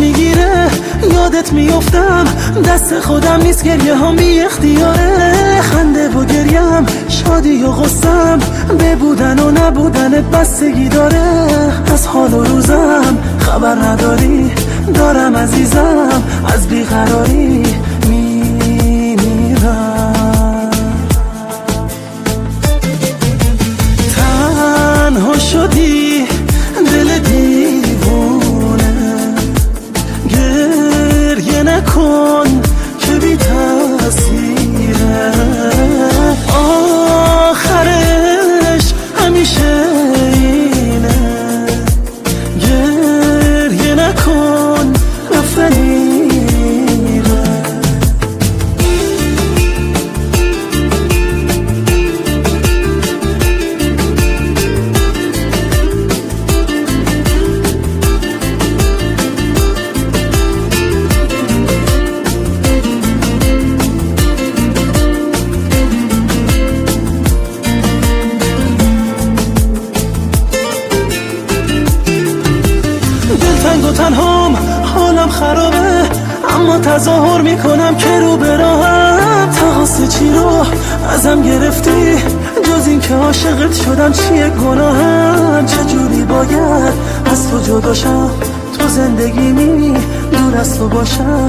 میگیره یادت میافتم، دست خودم نیست گریه هم بی اختیاره. خنده و گریم، شادی و غصم، به بودن و نبودن بستگی داره. از حال و روزم خبر نداری، دارم عزیزم از بیقراری میمیرم. تنها شدی دل دیوونه، گریه نکن که بی تأثیره. آخرش همیشه اینه، گریه نکن رفتنی. دلتنگ و تنهام، حالم خرابه، اما تظاهر میکنم که رو به راهم. تقاص چی رو ازم گرفتی، جز این که عاشقت شدم چیه گناهم؟ چجوری باید از تو جداشم، تو زندگیمی دور از تو باشم؟